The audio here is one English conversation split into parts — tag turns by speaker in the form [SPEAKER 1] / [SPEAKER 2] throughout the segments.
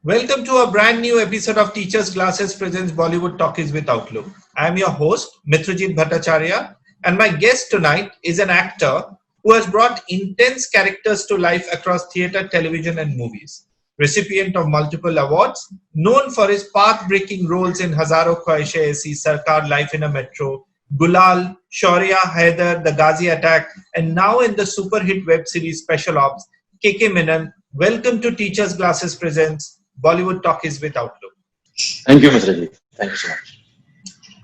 [SPEAKER 1] Welcome to a brand new episode of Teachers Glasses presents Bollywood Talkies with Outlook. I am your host, Mitrajit Bhattacharya, and my guest tonight is an actor who has brought intense characters to life across theatre, television, and movies. Recipient of multiple awards, known for his path-breaking roles in Hazaro Khwaishein Aisi, Sarkar Life in a Metro, Gulal, Shaurya, Haider, The Ghazi Attack, and now in the super hit web series Special Ops, Kay Kay Menon. Welcome to Teachers Glasses presents Bollywood Talkies with Outlook.
[SPEAKER 2] Thank you, Mr. Rajiv. Thank you so much.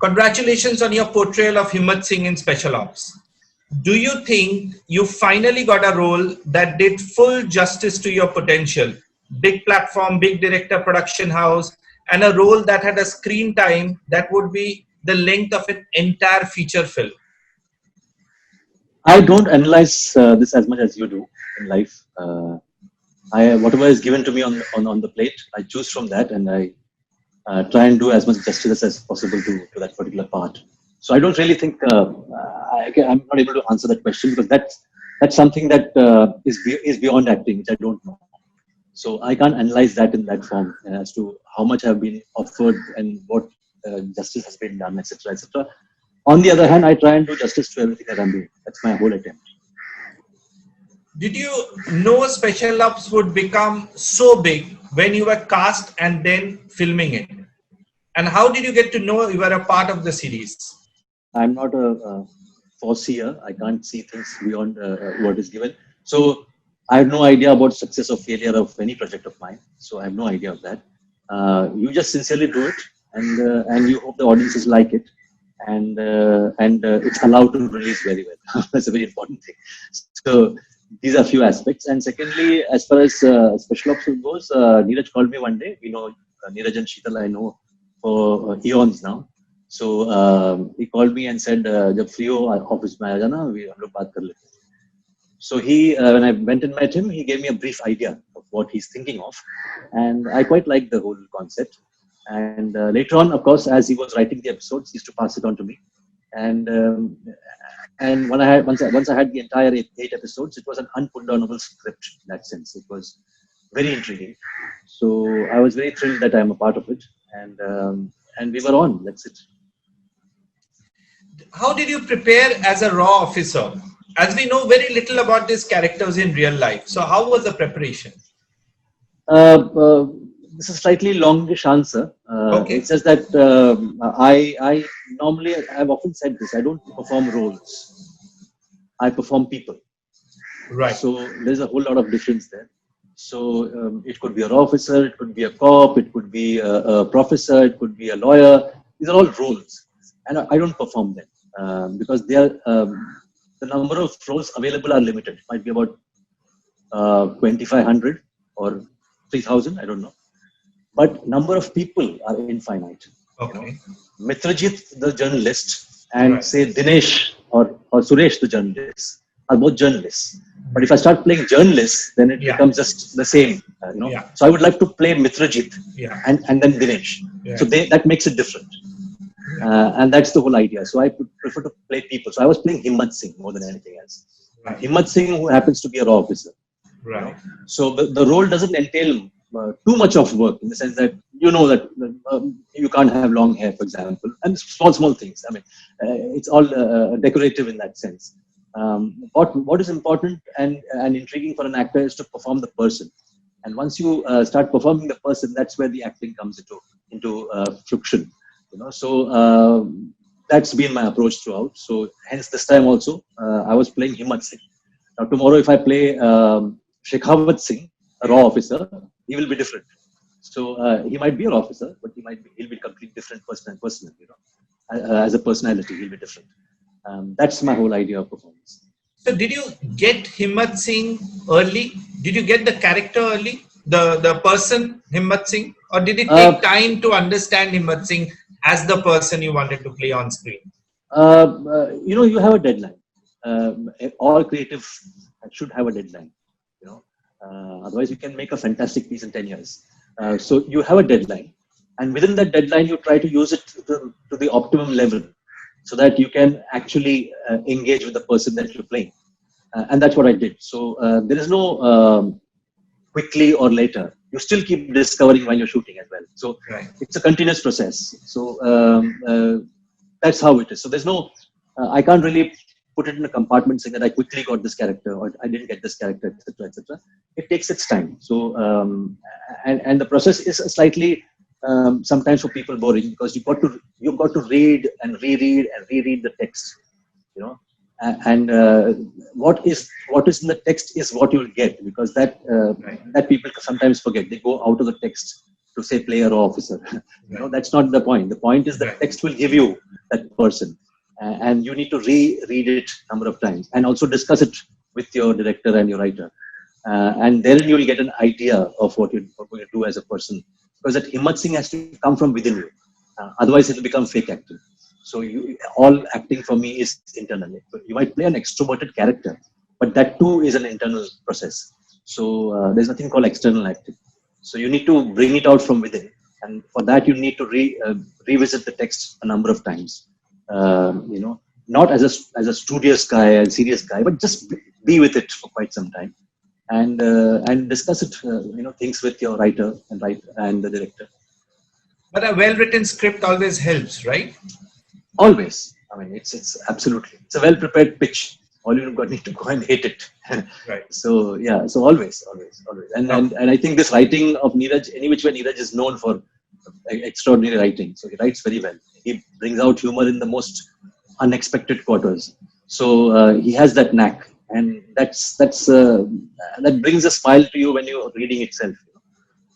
[SPEAKER 1] Congratulations on your portrayal of Himmat Singh in Special Ops. Do you think you finally got a role that did full justice to your potential? Big platform, big director, production house, and a role that had a screen time that would be the length of an entire feature film.
[SPEAKER 2] I don't analyze this as much as you do in life. Whatever is given to me on the plate, I choose from that, and I try and do as much justice as possible to that particular part. So I don't really think I'm not able to answer that question because that's something that is beyond acting, which I don't know. So I can't analyze that in that form as to how much I've been offered and what justice has been done, etc., etc. On the other hand, I try and do justice to everything that I'm doing. That's my whole attempt.
[SPEAKER 1] Did you know Special Ops would become so big when you were cast and then filming it? And how did you get to know you were a part of the series?
[SPEAKER 2] I'm not a foreseer. I can't see things beyond what is given. So I have no idea about success or failure of any project of mine. So I have no idea of that. You just sincerely do it, and you hope the audiences like it, and it's allowed to release very well. That's a very important thing. So these are a few aspects. And secondly, as far as Special Ops goes, Neeraj called me one day. We know Neeraj and Sheetal I know for eons now. So he called me and said, "Jab free ho office mein aa jana, hum log baat kar lete." So when I went and met him, he gave me a brief idea of what he's thinking of, and I quite liked the whole concept. And later on, of course, as he was writing the episodes, he used to pass it on to me. And once I had the entire eight episodes, it was an unputdownable script in that sense. It was very intriguing. So I was very thrilled that I'm a part of it, and we were on. That's it.
[SPEAKER 1] How did you prepare as a raw officer? As we know very little about these characters in real life, so how was the preparation?
[SPEAKER 2] This is a slightly longish answer.
[SPEAKER 1] Okay.
[SPEAKER 2] It's just that I normally, I've often said this, I don't perform roles. I perform people.
[SPEAKER 1] Right.
[SPEAKER 2] So there's a whole lot of difference there. So it could be a raw officer, it could be a cop, it could be a professor, it could be a lawyer. These are all roles. And I don't perform them because they are, the number of roles available are limited. It might be about 2,500 or 3,000, I don't know. But number of people are infinite.
[SPEAKER 1] Okay.
[SPEAKER 2] Mitrajit, the journalist, and say Dinesh or Suresh, the journalist, are both journalists. But if I start playing journalists, then it becomes just the same. So I would like to play Mitrajit and then Dinesh. So that makes it different. And that's the whole idea. So I prefer to play people. So I was playing Himmat Singh more than anything else. Himmat Singh, who happens to be a raw officer.
[SPEAKER 1] Right.
[SPEAKER 2] So the role doesn't entail too much of work in the sense that that you can't have long hair, for example, and small things. I mean, it's all decorative in that sense. What is important and intriguing for an actor is to perform the person, and once you start performing the person, that's where the acting comes into friction. So that's been my approach throughout. So hence this time also I was playing Himmat Singh. Now tomorrow if I play Shekhawat Singh, a raw officer, he will be different. So he might be an officer, but he'll be a completely different person. As a personality, he'll be different. That's my whole idea of performance.
[SPEAKER 1] So did you get Himmat Singh early? Did you get the character early? The person Himmat Singh? Or did it take time to understand Himmat Singh as the person you wanted to play on screen?
[SPEAKER 2] You have a deadline. All creative should have a deadline. Otherwise, you can make a fantastic piece in 10 years. So you have a deadline, and within that deadline, you try to use it to the optimum level, so that you can actually engage with the person that you're playing. And that's what I did. So there is no quickly or later. you still keep discovering while you're shooting as well. So
[SPEAKER 1] Right.
[SPEAKER 2] it's a continuous process. So that's how it is. So there's no, I can't really put it in a compartment saying that I quickly got this character or I didn't get this character, etc., etc. It takes its time. So and the process is slightly sometimes for people boring, because you've got to read and reread the text, you know, and what is in the text is what you'll get, because
[SPEAKER 1] Right.
[SPEAKER 2] that people sometimes forget. They go out of the text to say player or officer. You know,
[SPEAKER 1] Right.
[SPEAKER 2] that's not the point. The point is the
[SPEAKER 1] Right.
[SPEAKER 2] text will give you that person, and you need to read it number of times and also discuss it with your director and your writer, and then you will get an idea of what you do as a person, because that himmat singh has to come from within you. Otherwise it will become fake acting. So all acting for me is internal. You might play an extroverted character, but that too is an internal process. So there's nothing called external acting. So you need to bring it out from within, and for that you need to revisit the text a number of times. You know, not as a studious guy and serious guy, but just be with it for quite some time, and discuss it. You know, things with your writer and the director.
[SPEAKER 1] But a well-written script always helps, right?
[SPEAKER 2] Always. I mean, it's absolutely. It's a well prepared pitch. All you've got need to go and hit it.
[SPEAKER 1] Right.
[SPEAKER 2] So yeah. So always. And,
[SPEAKER 1] No.
[SPEAKER 2] and I think this writing of Neeraj, any which way Neeraj is known for extraordinary writing. So he writes very well. He brings out humor in the most unexpected quarters. So he has that knack, and that brings a smile to you when you're reading itself. You know?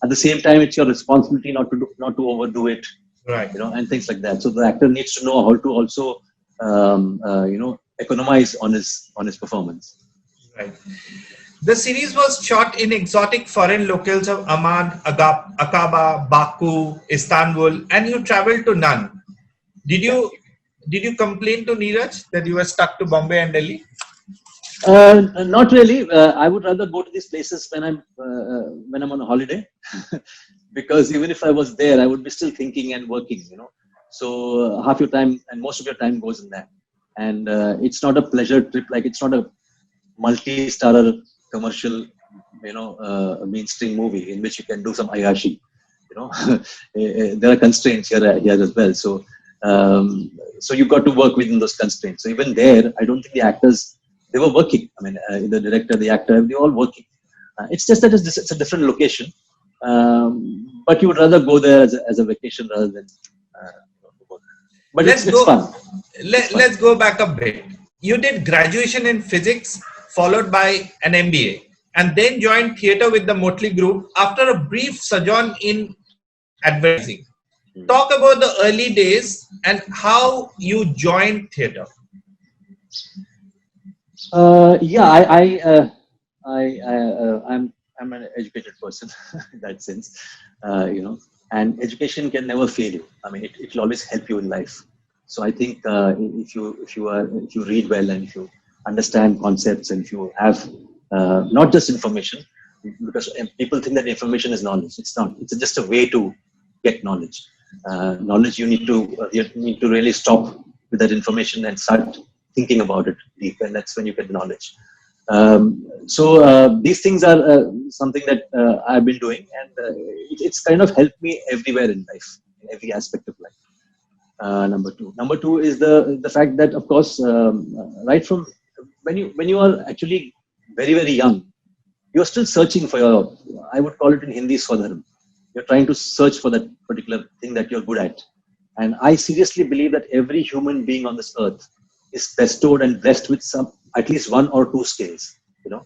[SPEAKER 2] At the same time, it's your responsibility not to overdo it,
[SPEAKER 1] Right.
[SPEAKER 2] you know, and things like that. So the actor needs to know how to also, you know, economize on his performance.
[SPEAKER 1] Right. The series was shot in exotic foreign locales of Amman, Aqaba, Baku, Istanbul, and you traveled to none. Did
[SPEAKER 2] Yeah.
[SPEAKER 1] you complain to Neeraj that you were stuck to Bombay and Delhi?
[SPEAKER 2] Not really. I would rather go to these places when I'm on a holiday, because even if I was there, I would be still thinking and working. You know, so half your time and most of your time goes in that, and it's not a pleasure trip. Like, it's not a multi-starrer commercial, you know, mainstream movie in which you can do some ayashi. You know, there are constraints here as well. So you've got to work within those constraints. So even there, I don't think the actors, they were working. I mean, the director, the actor, they all working. It's just that it's a different location, but you would rather go there as a vacation rather than work. But
[SPEAKER 1] Let's
[SPEAKER 2] it's
[SPEAKER 1] go.
[SPEAKER 2] fun. It's fun.
[SPEAKER 1] Let's go back a bit. You did graduation in physics, followed by an MBA, and then joined theatre with the Motley Group after a brief sojourn in advertising. Talk about the early days and how you joined theatre.
[SPEAKER 2] Yeah, I'm an educated person in that sense, you know, and education can never fail you. I mean, it will always help you in life. So I think if you read well, and if you understand concepts, and if you have not just information, because people think that information is knowledge. It's not. It's just a way to get knowledge. Knowledge, you need to really stop with that information and start thinking about it deep, and that's when you get knowledge. So these things are something that I've been doing, and it's kind of helped me everywhere in life, in every aspect of life. Number two is the fact that, of course, right from when you are actually very young, you're still searching for your, I would call it in Hindi, swadharm. You're trying to search for that particular thing that you're good at. And I seriously believe that every human being on this earth is bestowed and blessed with at least one or two skills, you know.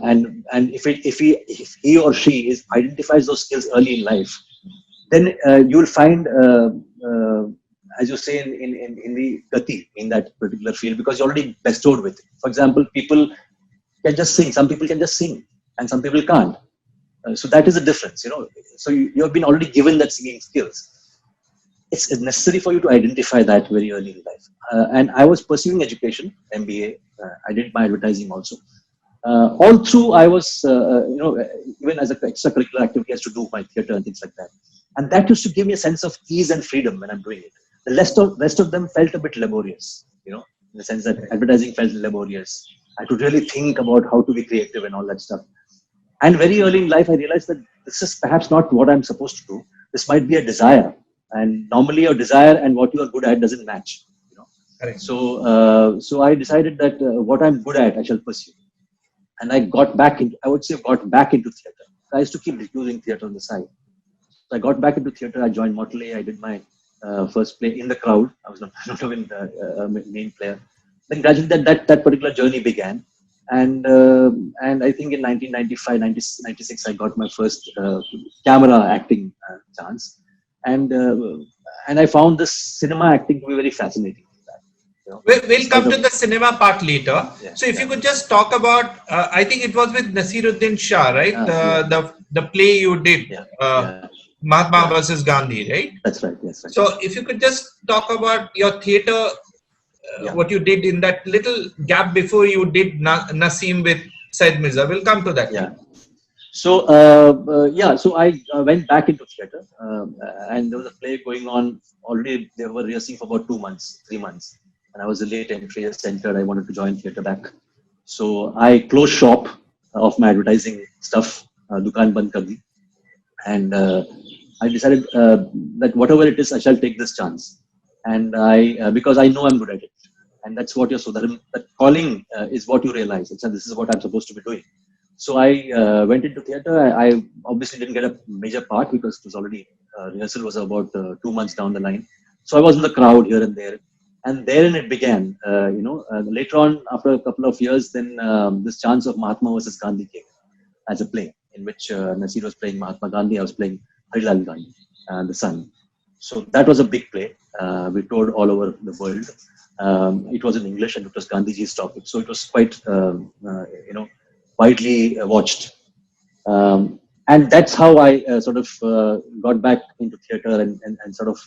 [SPEAKER 2] And if he or she identifies those skills early in life, then you'll find, as you say, in the gati in that particular field, because you're already bestowed with it. For example, people can just sing. Some people can just sing, and some people can't. So that is the difference, you know. So you have been already given that singing skills. It's necessary for you to identify that very early in life. And I was pursuing education, MBA. I did my advertising also. All through, I was, you know, even as an extracurricular activity, I used to do my theatre and things like that. And that used to give me a sense of ease and freedom when I'm doing it. The rest of them felt a bit laborious, you know, in the sense that advertising felt laborious. I had to really think about how to be creative and all that stuff. And very early in life, I realized that this is perhaps not what I'm supposed to do. This might be a desire. And normally your desire and what you are good at doesn't match. You know?
[SPEAKER 1] Correct.
[SPEAKER 2] So I decided that what I'm good at, I shall pursue. And I got back into, I would say, got back into theatre. I used to keep doing theatre on the side. So I got back into theatre. I joined Motley. I did my first play in the crowd. I was not, not even the main player. Then gradually that particular journey began. And I think in 1995, 96, I got my first camera acting chance. And I found this cinema acting to be very fascinating. You know,
[SPEAKER 1] We'll come to the cinema part later.
[SPEAKER 2] Yeah,
[SPEAKER 1] so if you could just talk about, I think it was with Nasiruddin Shah, right? The play you did, Mahatma versus Gandhi, right?
[SPEAKER 2] That's right. Yes. Right.
[SPEAKER 1] So if you could just talk about your theatre, what you did in that little gap before you did Naseem with Syed Mirza. We'll come to that.
[SPEAKER 2] Yeah. So so I went back into theatre, and there was a play going on already. They were rehearsing for about 2 months, 3 months, and I was a late entry. I entered. I wanted to join theatre back, so I closed shop of my advertising stuff, dukan band kar di, and I decided that whatever it is, I shall take this chance, and because I know I'm good at it, and that's what you're so that calling is what you realize. This is what I'm supposed to be doing. So I went into theatre. I obviously didn't get a major part because it was already rehearsal was about 2 months down the line. So I was in the crowd here and there, and therein it began. Later on, after a couple of years, then this chance of Mahatma versus Gandhi came as a play in which Nasir was playing Mahatma Gandhi. I was playing Harilal Gandhi, the son. So that was a big play. We toured all over the world. It was in English and it was Gandhiji's topic. So it was quite, widely watched. And that's how I got back into theatre and sort of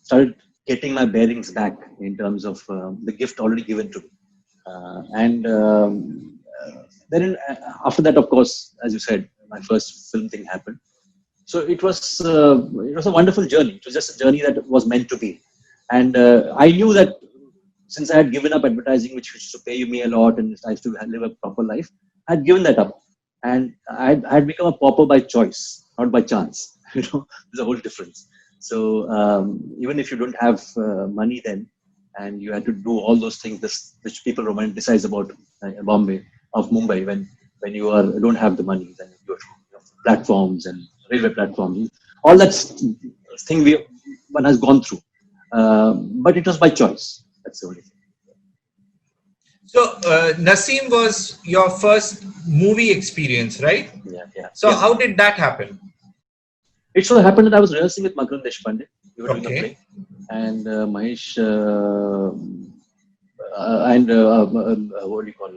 [SPEAKER 2] started getting my bearings back in terms of the gift already given to me. Then after that, of course, as you said, my first film thing happened. So it was a wonderful journey. It was just a journey that was meant to be. And I knew that since I had given up advertising, which used to pay me a lot, and I used to live a proper life, I had given that up. And I had become a pauper by choice, not by chance. There's a whole difference. So even if you don't have money then, and you had to do all those things which people romanticize about Mumbai, when you don't have the money, then you have platforms and railway platforms, all that thing one has gone through. But it was by choice. That's the only thing.
[SPEAKER 1] So Naseem was your first movie experience, right?
[SPEAKER 2] Yeah.
[SPEAKER 1] So how did that happen?
[SPEAKER 2] It so happened that I was rehearsing with Makarand Deshpande. We were doing a play, and Mahesh and what do you call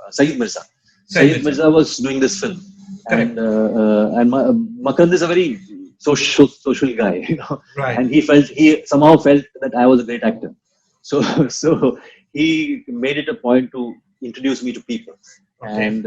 [SPEAKER 2] Syed Mirza. Syed Mirza was doing this film.
[SPEAKER 1] Correct.
[SPEAKER 2] And Makarand is a very social guy,
[SPEAKER 1] Right.
[SPEAKER 2] And he somehow felt that I was a great actor. So he made it a point to introduce me to people. Okay. And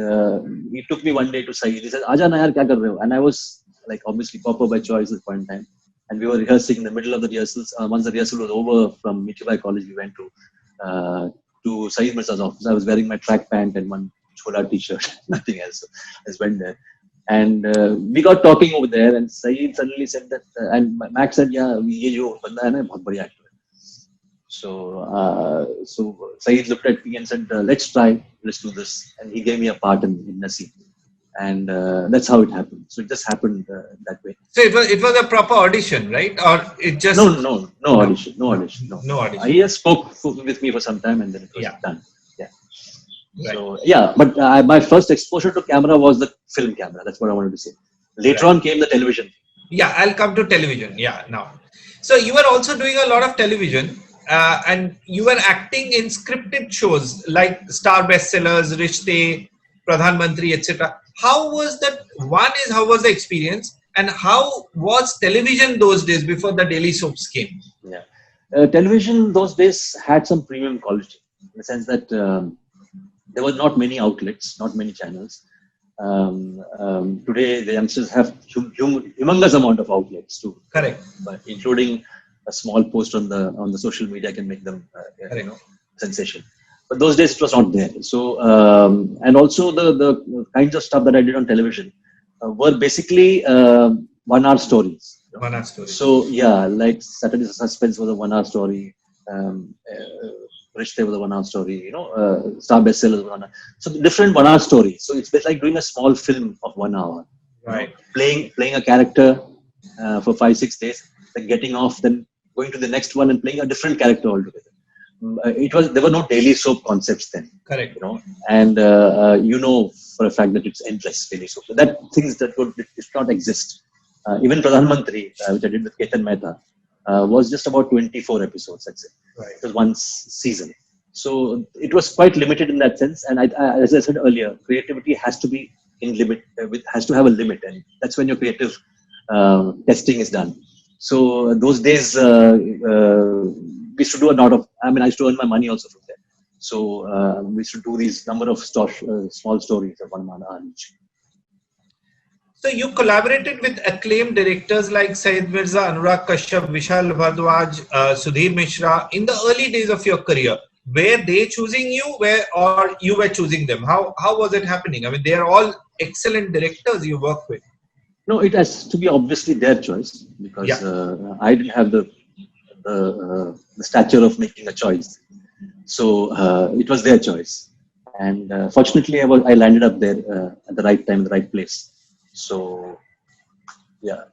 [SPEAKER 2] he took me one day to Syed. He said, "Aja na yaar, kya kar rahe ho?" And I was like obviously pauper by choice at this point in time. And we were rehearsing in the middle of the rehearsals. Once the rehearsal was over from Mithilbai College, we went to Syed Mirza's office. I was wearing my track pant and one chola t-shirt, nothing else. I just went there. And we got talking over there, and Syed suddenly said that, and Max said, "Yeah, ye jo banda hai na, bahut badhiya actor." So Syed looked at me and said, "Let's do this." And he gave me a part in Naseem. And that's how it happened. So it just happened that way.
[SPEAKER 1] So it was a proper audition, right? Or it just
[SPEAKER 2] no audition. No audition. He just spoke with me for some time, and then it was done. Yeah. Right. So but my first exposure to camera was the film camera. That's what I wanted to say. Later on came the television.
[SPEAKER 1] Yeah, I'll come to television. Yeah, now. So you were also doing a lot of television, and you were acting in scripted shows like Star Bestsellers, Rishte, Pradhan Mantri, etc. How was that? One is, how was the experience, and how was television those days before the daily soaps came?
[SPEAKER 2] Yeah, television those days had some premium quality in the sense that there were not many outlets, not many channels. Today, the youngsters have humongous amount of outlets too.
[SPEAKER 1] Correct.
[SPEAKER 2] But including a small post on the social media can make them, sensation. But those days it was not there. So and also the kinds of stuff that I did on television were basically 1 hour stories. You know?
[SPEAKER 1] 1 hour story.
[SPEAKER 2] So yeah, like Saturday Suspense was a 1 hour story. Rich Day was a 1 hour story. Star Bestseller was 1 hour. So different 1 hour stories. So it's like doing a small film of 1 hour.
[SPEAKER 1] Right.
[SPEAKER 2] Playing a character for 5-6 days, then getting off, then going to the next one and playing a different character altogether. There were no daily soap concepts then.
[SPEAKER 1] Correct.
[SPEAKER 2] And for a fact that it's endless daily soap. That things that would not exist. Even Pradhan Mantri, which I did with Kay Kay Menon, was just about 24 episodes. That's it.
[SPEAKER 1] Right.
[SPEAKER 2] It was one season. So it was quite limited in that sense. And as I said earlier, creativity has to be in limit, has to have a limit, and that's when your creative testing is done. So those days we used to do a lot of. I mean, I used to earn my money also from there. So we used to do these number of small stories of 1 hour each.
[SPEAKER 1] So you collaborated with acclaimed directors like Syed Mirza, Anurag Kashyap, Vishal Bhardwaj, Sudhir Mishra in the early days of your career. Were they choosing you, or you were choosing them? How was it happening? I mean, they are all excellent directors you work with.
[SPEAKER 2] No, it has to be obviously their choice, because I didn't have the stature of making a choice. So it was their choice, and fortunately, I landed up there at the right time, the right place. So, yeah.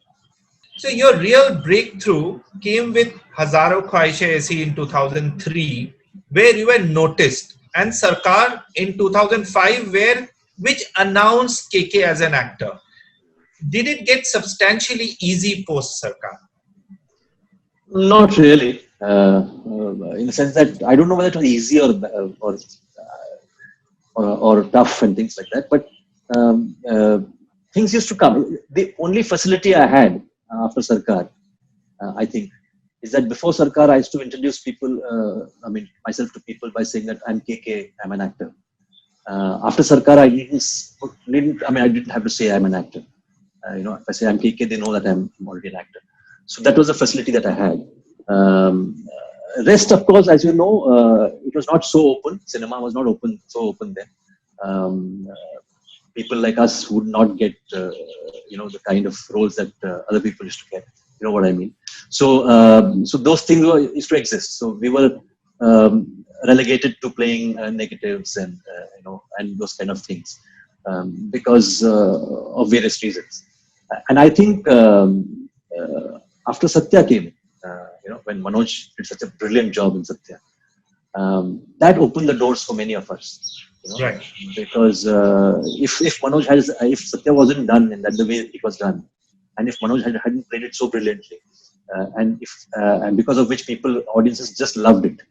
[SPEAKER 1] So your real breakthrough came with Hazaro Khwaishein Aisi in 2003, where you were noticed, and Sarkar in 2005, which announced KK as an actor. Did it get substantially easy post Sarkar?
[SPEAKER 2] Not really, in the sense that I don't know whether it was easy or tough and things like that, but things used to come. The only facility I had after Sarkar, I think, is that before Sarkar, I used to introduce people, myself to people by saying that I'm KK, I'm an actor. After Sarkar, I didn't have to say I'm an actor. If I say I'm KK, they know that I'm already an actor. So that was the facility that I had. Rest, of course, as you know, it was not so open. Cinema was not so open then. People like us would not get, the kind of roles that other people used to get. You know what I mean? So, so those things used to exist. So we were relegated to playing negatives and and those kind of things because of various reasons. And I think after Satya came, when Manoj did such a brilliant job in Satya, that opened the doors for many of us.
[SPEAKER 1] Right.
[SPEAKER 2] Because if Satya wasn't done in the way it was done, and if Manoj hadn't played it so brilliantly, and because of which audiences just loved it,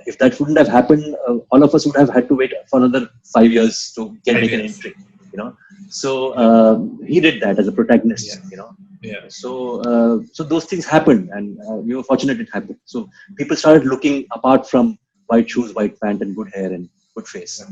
[SPEAKER 2] if that wouldn't have happened, all of us would have had to wait for another 5 years to make an entry. So he did that as a protagonist.
[SPEAKER 1] Yeah.
[SPEAKER 2] So those things happened, and we were fortunate it happened. So people started looking apart from white shoes, white pant, and good hair and good face.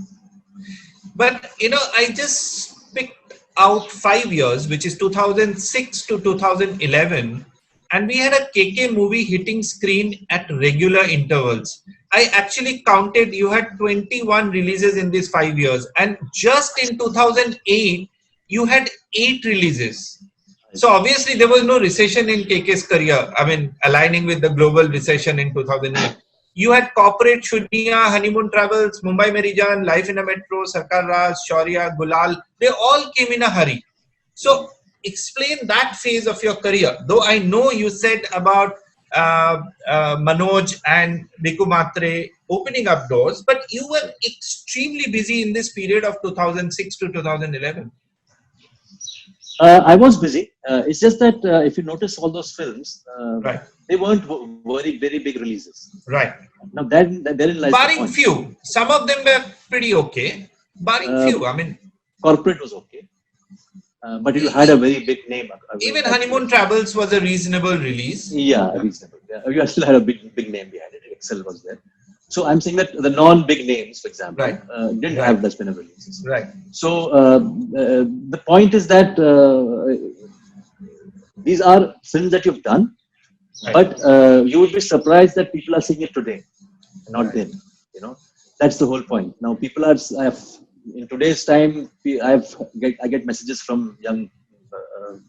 [SPEAKER 1] But I just picked out 5 years, which is 2006 to 2011, and we had a KK movie hitting screen at regular intervals. I actually counted, you had 21 releases in these 5 years, and just in 2008 you had 8 releases. So obviously there was no recession in KK's career. I mean, aligning with the global recession in 2008. You had Corporate, Shuniya, Honeymoon Travels, Mumbai Meri Jaan, Life in a Metro, Sarkar Raj, Shaurya, Gulal. They all came in a hurry. So explain that phase of your career. Though I know you said about Manoj and Riku Matre opening up doors, but you were extremely busy in this period of 2006 to 2011.
[SPEAKER 2] I was busy. It's just that if you notice all those films,
[SPEAKER 1] right.
[SPEAKER 2] They weren't very big releases.
[SPEAKER 1] Right.
[SPEAKER 2] Now therein lies
[SPEAKER 1] barring
[SPEAKER 2] the point.
[SPEAKER 1] Few. Some of them were pretty okay. Barring few, I mean.
[SPEAKER 2] Corporate was okay. But it had a very big name.
[SPEAKER 1] Even Honeymoon Travels was a reasonable release.
[SPEAKER 2] Yeah, reasonable. Yeah. You still had a big name behind it. Excel was there. So I'm saying that the non-big names, for example, didn't have that many releases.
[SPEAKER 1] Right.
[SPEAKER 2] So the point is that these are films that you've done, but you would be surprised that people are seeing it today, not then. That's the whole point. Now people are, in today's time, I get messages from young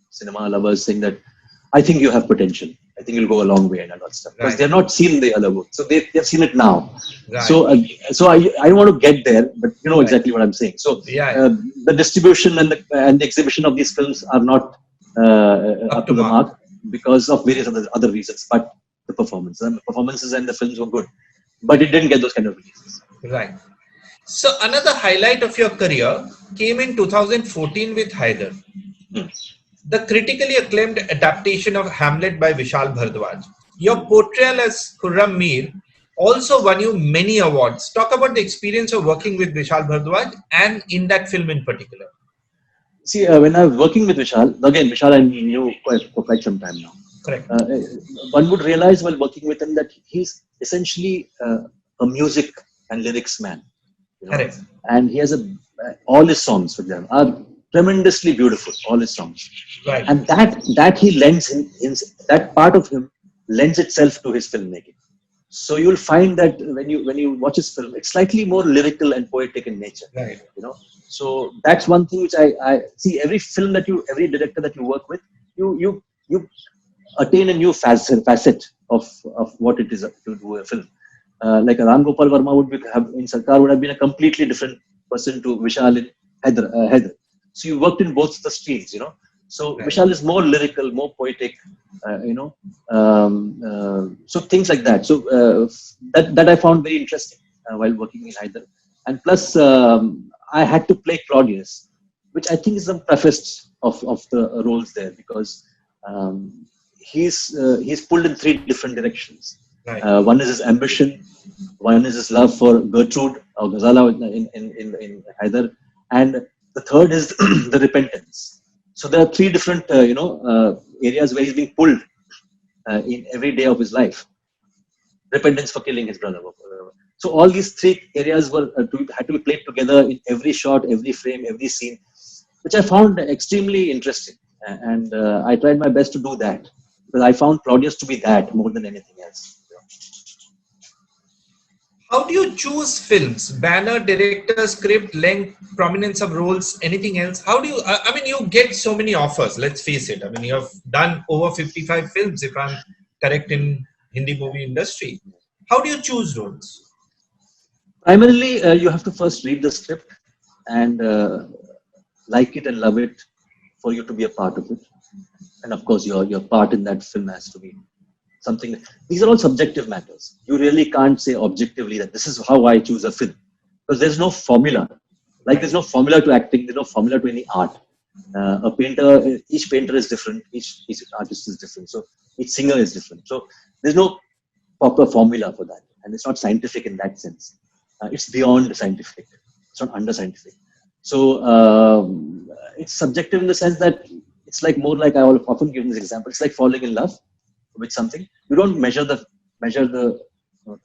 [SPEAKER 2] cinema lovers saying that I think you have potential. I think you'll go a long way and all that stuff because
[SPEAKER 1] Right.
[SPEAKER 2] they've not seen the other work, so they've seen it now.
[SPEAKER 1] Right.
[SPEAKER 2] So I don't want to get there, but you know
[SPEAKER 1] Right.
[SPEAKER 2] exactly what I'm saying. So
[SPEAKER 1] Yeah.
[SPEAKER 2] the distribution and the exhibition of these films are not
[SPEAKER 1] Up
[SPEAKER 2] up
[SPEAKER 1] to
[SPEAKER 2] to the
[SPEAKER 1] mark.
[SPEAKER 2] mark because of various other reasons. But the performances and the films were good, but it didn't get those kind of releases.
[SPEAKER 1] Right. So another highlight of your career came in 2014 with Haider,
[SPEAKER 2] Hmm.
[SPEAKER 1] the critically acclaimed adaptation of Hamlet by Vishal Bhardwaj. Your portrayal as Khurram Mir also won you many awards. Talk about the experience of working with Vishal Bhardwaj and in that film in particular.
[SPEAKER 2] See, when I was working with Vishal, again, Vishal I knew for quite some time now.
[SPEAKER 1] Correct.
[SPEAKER 2] Uh, One would realize while working with him that he's essentially a music and lyrics man, you know,
[SPEAKER 1] Correct.
[SPEAKER 2] and he has all his songs, for example, are tremendously beautiful. All his songs,
[SPEAKER 1] Right.
[SPEAKER 2] and that he lends in that part of him lends itself to his filmmaking. So you'll find that when you watch his film, it's slightly more lyrical and poetic in nature.
[SPEAKER 1] Right.
[SPEAKER 2] You know, so that's one thing which I see every director that you work with, you attain a new facet of what it is to do a film. Like Ram Gopal Verma in Sarkar would have been a completely different person to Vishal in Haider. So you worked in both the streams, you know. So
[SPEAKER 1] Right.
[SPEAKER 2] Vishal is more lyrical, more poetic, so things like that. So that I found very interesting while working in Haider. And plus, I had to play Claudius, which I think is the toughest of the roles there because he's pulled in three different directions.
[SPEAKER 1] Right.
[SPEAKER 2] One is his ambition, one is his love for Gertrude or Ghazala in Haider, and the third is the repentance. So there are three different areas where he's being pulled in every day of his life. Repentance for killing his brother. So all these three areas had to be played together in every shot, every frame, every scene, which I found extremely interesting. And I tried my best to do that because I found Claudius to be that more than anything else.
[SPEAKER 1] How do you choose films? Banner, director, script, length, prominence of roles, anything else? How do you, I mean, you get so many offers, let's face it. I mean, you have done over 55 films, if I'm correct, in Hindi movie industry. How do you choose roles?
[SPEAKER 2] Primarily, you have to first read the script and like it and love it for you to be a part of it. And of course, your part in that film has to be something. These are all subjective matters. You really can't say objectively that this is how I choose a film because there's no formula. Like there's no formula to acting. There's no formula to any art. A painter, each painter is different. Each artist is different. So each singer is different. So there's no proper formula for that, and it's not scientific in that sense. It's beyond scientific. It's not under scientific. So it's subjective in the sense that it's like more like I will often give this example. It's like falling in love with something. You don't measure the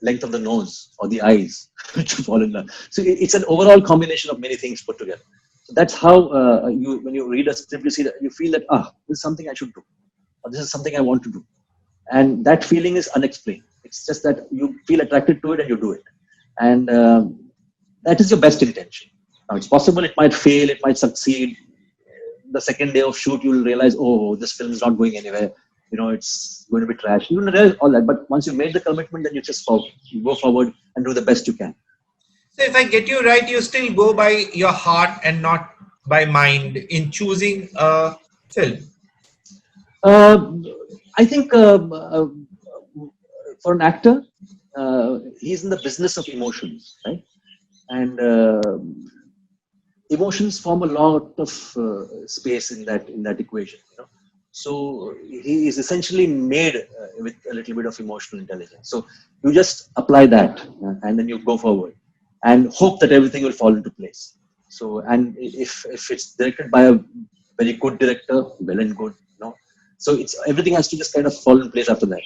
[SPEAKER 2] length of the nose or the eyes to fall in love. So it's an overall combination of many things put together. So that's how when you read a script, you see that you feel that this is something I should do, or this is something I want to do, and that feeling is unexplained. It's just that you feel attracted to it and you do it, and that is your best intention. Now it's possible it might fail, it might succeed. The second day of shoot, you'll realize, oh, this film is not going anywhere. You know, it's going to be trash. You realize all that, but once you made the commitment, then you go forward and do the best you can.
[SPEAKER 1] So if I get you right, you still go by your heart and not by mind in choosing a film.
[SPEAKER 2] I think for an actor, he's in the business of emotions, right? And emotions form a lot of space in that equation. You know? So he is essentially made with a little bit of emotional intelligence. So you just apply that, and then you go forward, and hope that everything will fall into place. So, and if it's directed by a very good director, well and good, you know. So it's everything has to just kind of fall in place after that.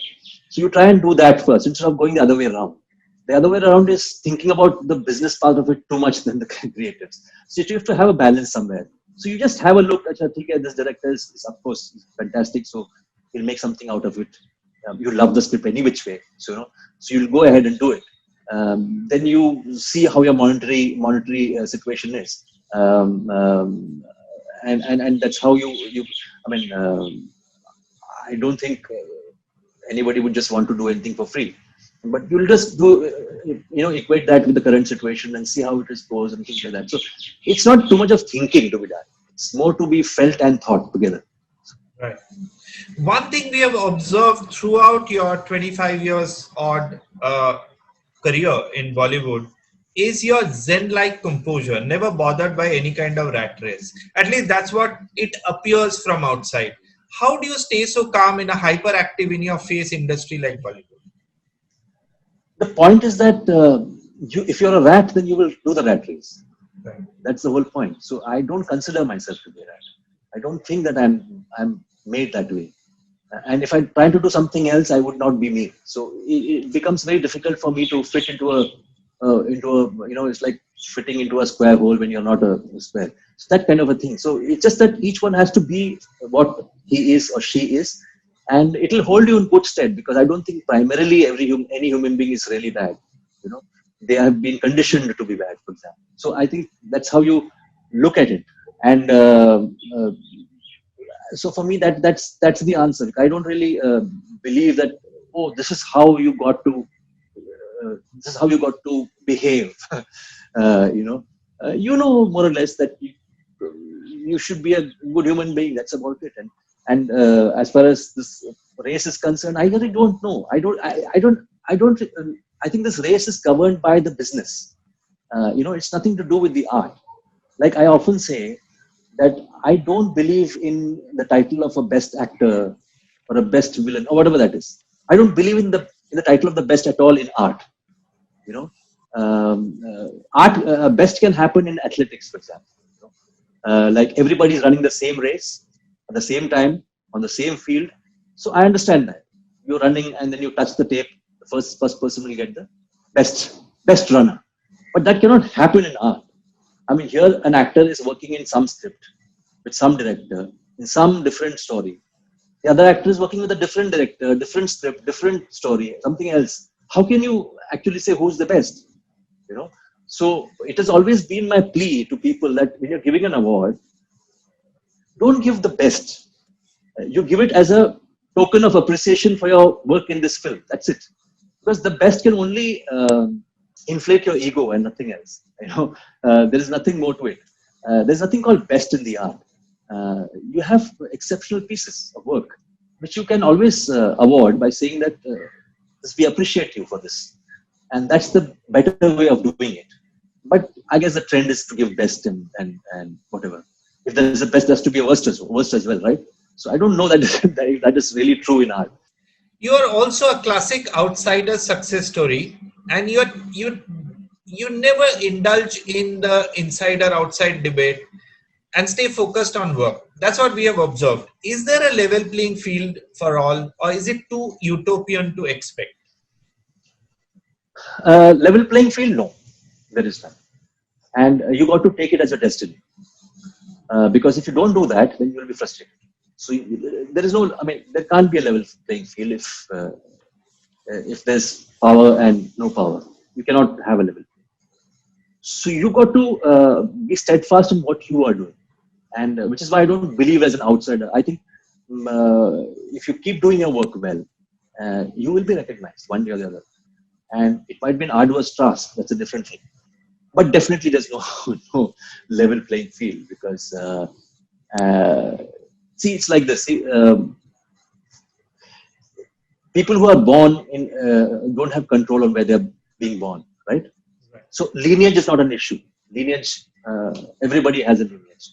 [SPEAKER 2] So you try and do that first instead of going the other way around. The other way around is thinking about the business part of it too much than the creatives. So you have to have a balance somewhere. So you just have a look at, this director is of course fantastic. So he'll make something out of it. You love the script any which way. So, so you'll go ahead and do it. then you see how your monetary situation is, um, um, and that's how you. I mean, I don't think anybody would just want to do anything for free, but you'll just do equate that with the current situation and see how it is goes and things like that. So it's not too much of thinking to be done. It's more to be felt and thought together.
[SPEAKER 1] Right. One thing we have observed throughout your 25 years odd career in Bollywood is your zen-like composure, never bothered by any kind of rat race. At least that's what it appears from outside. How do you stay so calm in a hyperactive in your face industry like Bollywood?
[SPEAKER 2] The point is that if you're a rat, then you will do the rat race.
[SPEAKER 1] Right.
[SPEAKER 2] That's the whole point. So I don't consider myself to be a rat. I don't think that I'm made that way. And if I try to do something else, I would not be me. So it becomes very difficult for me to fit into a it's like fitting into a square hole when you're not a square. So that kind of a thing. So it's just that each one has to be what he is or she is, and it'll hold you in good stead, because I don't think primarily any human being is really bad. You know, they have been conditioned to be bad, for example. So I think that's how you look at it. And so for me, that's the answer. I don't really believe that, oh, this is how you got to behave. More or less that you should be a good human being. That's about it. And as far as this race is concerned, I really don't know. I don't. I think this race is governed by the business. It's nothing to do with the art. Like I often say, that I don't believe in the title of a best actor or a best villain or whatever that is. I don't believe in the title of the best at all in art. Art best can happen in athletics, for example. Like everybody's running the same race at the same time on the same field. So I understand that you're running and then you touch the tape. The first person will get the best runner. But that cannot happen in art. I mean, here an actor is working in some script with some director in some different story. The other actor is working with a different director, different script, different story, something else. How can you actually say who's the best? So it has always been my plea to people that when you're giving an award, don't give the best. You give it as a token of appreciation for your work in this film. That's it. Because the best can only inflate your ego and nothing else. There is nothing more to it. There's nothing called best in the art. You have exceptional pieces of work, which you can always award by saying that we appreciate you for this. And that's the better way of doing it. But I guess the trend is to give best and whatever. If there's a best, there's to be a worst as well, right? So I don't know that that is really true in art.
[SPEAKER 1] You are also a classic outsider success story, and you never indulge in the insider outside debate and stay focused on work. That's what we have observed. Is there a level playing field for all, or is it too utopian to expect?
[SPEAKER 2] Level playing field, no, there is none. And you got to take it as a destiny. Because if you don't do that, then you will be frustrated. So there is no, there can't be a level playing field if there's power and no power. You cannot have a level. So you got to be steadfast in what you are doing, and which is why I don't believe as an outsider. I think if you keep doing your work well, you will be recognized one way or the other. And it might be an arduous task. That's a different thing. But definitely there's no level playing field, because see, it's like this. People who are born don't have control on where they're being born, right? So lineage is not an issue. Lineage, everybody has a lineage.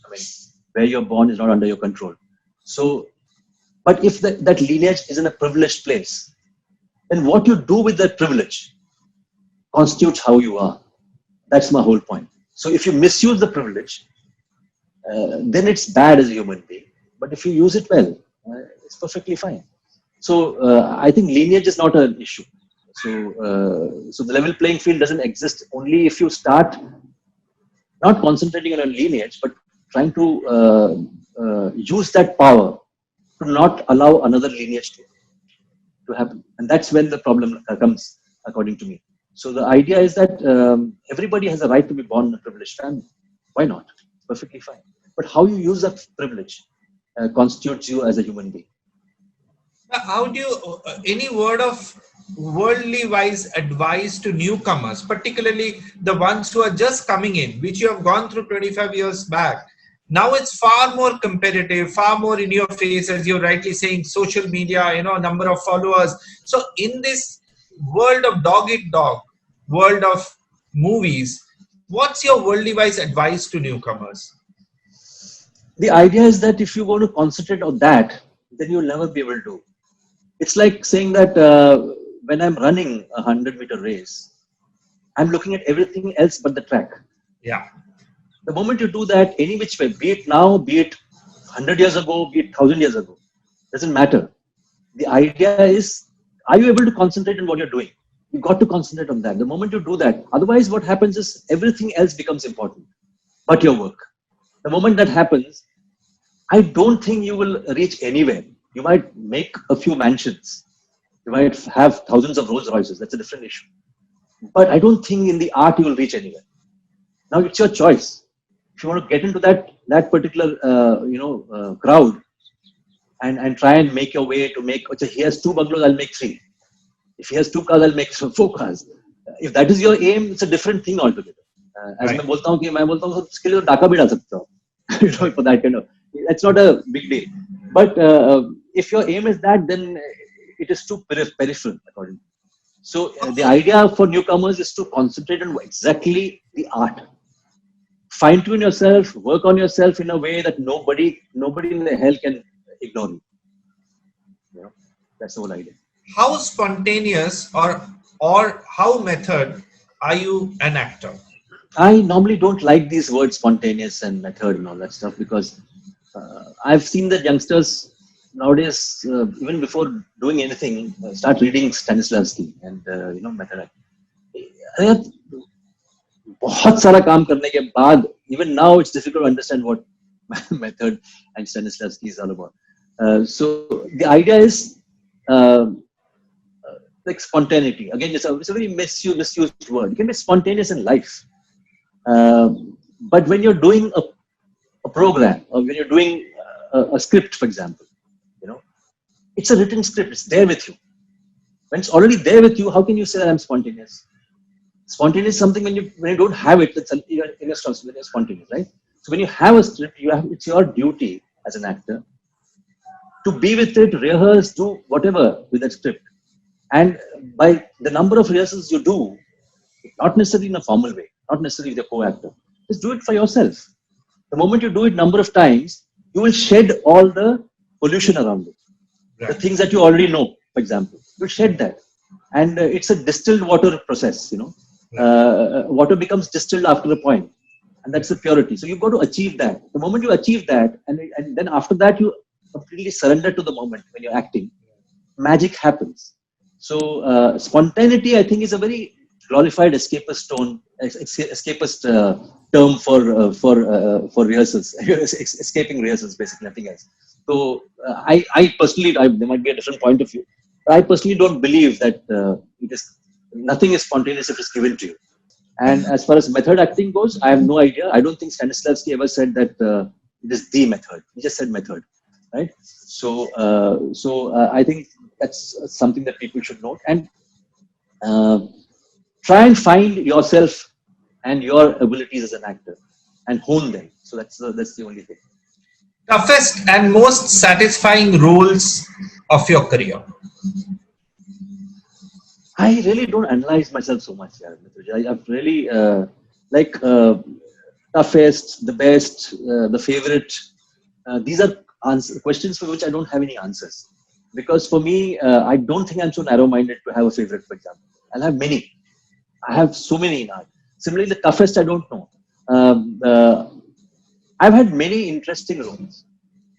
[SPEAKER 2] Where you're born is not under your control. So, but if that lineage is in a privileged place, then what you do with that privilege constitutes how you are. That's my whole point. So if you misuse the privilege, then it's bad as a human being. But if you use it well, it's perfectly fine. So I think lineage is not an issue. So the level playing field doesn't exist only if you start not concentrating on a lineage, but trying to use that power to not allow another lineage to happen. And that's when the problem comes, according to me. So the idea is that everybody has a right to be born in a privileged family. Why not? It's perfectly fine. But how you use that privilege constitutes you as a human being.
[SPEAKER 1] How do you, any word of worldly wise advice to newcomers, particularly the ones who are just coming in, which you have gone through 25 years back? Now it's far more competitive, far more in your face, as you're rightly saying, social media, number of followers. So in this world of dog eat dog, world of movies, what's your worldly wise advice to newcomers?
[SPEAKER 2] The idea is that if you want to concentrate on that, then you'll never be able to. It's like saying that when I'm running a 100-meter race, I'm looking at everything else but the track.
[SPEAKER 1] Yeah.
[SPEAKER 2] The moment you do that, any which way, be it now, be it 100 years ago, be it 1,000 years ago, doesn't matter. The idea is, are you able to concentrate on what you're doing? You've got to concentrate on that. The moment you do that, otherwise what happens is everything else becomes important, but your work. The moment that happens, I don't think you will reach anywhere. You might make a few mansions. You might have thousands of Rolls Royces. That's a different issue. But I don't think in the art you will reach anywhere. Now it's your choice. If you want to get into that particular crowd and try and make your way to make, okay, he has 2 bungalows, I'll make 3. If he has 2 cars, I'll make 4 cars. If that is your aim, it's a different thing altogether. As
[SPEAKER 1] Right.
[SPEAKER 2] मैं बोलता हूँ उसके लिए डाका भी डाल सकते हो for that kind of. That's not a big deal. But if your aim is that, then it is too peripheral, according to me. So the idea for newcomers is to concentrate on exactly the art. Fine tune yourself, work on yourself in a way that nobody in the hell can ignore you. That's the whole idea.
[SPEAKER 1] How spontaneous or how method are you an actor?
[SPEAKER 2] I normally don't like these words spontaneous and method and all that stuff because I've seen that youngsters nowadays, even before doing anything, start reading Stanislavski and method. बहुत सारा काम करने के बाद, even now it's difficult to understand what method and Stanislavski is all about. So the idea is like spontaneity. Again, it's a very misused word. You can be spontaneous in life. But when you're doing a program or when you're doing a script, for example, it's a written script. It's there with you. When it's already there with you, how can you say that I'm spontaneous? Spontaneous is something when you don't have it, it's you're spontaneous, right? So when you have a script, it's your duty as an actor to be with it, rehearse, do whatever with that script. And by the number of rehearsals you do, not necessarily in a formal way, not necessarily with a co-actor, just do it for yourself. The moment you do it number of times, you will shed all the pollution around it. Right. The things that you already know, for example, you'll shed that. And it's a distilled water process, water becomes distilled after a point. And that's the purity. So you've got to achieve that. The moment you achieve that, and then after that, you completely surrender to the moment when you're acting, magic happens. So spontaneity, I think, is a very glorified escapist term for rehearsals, escaping rehearsals, basically nothing else. So I personally, there might be a different point of view, but I personally don't believe that nothing is spontaneous if it's given to you. And as far as method acting goes, I have no idea. I don't think Stanislavski ever said that it is the method. He just said method, right? So I think that's something that people should note and try and find yourself and your abilities as an actor and hone them. So that's the only thing.
[SPEAKER 1] Toughest and most satisfying roles of your career?
[SPEAKER 2] I really don't analyze myself so much. I've really toughest, the best, the favorite. These are questions for which I don't have any answers. Because for me, I don't think I'm so narrow-minded to have a favorite, for example. I'll have many. I have so many in art. Similarly, the toughest, I don't know. I've had many interesting roles.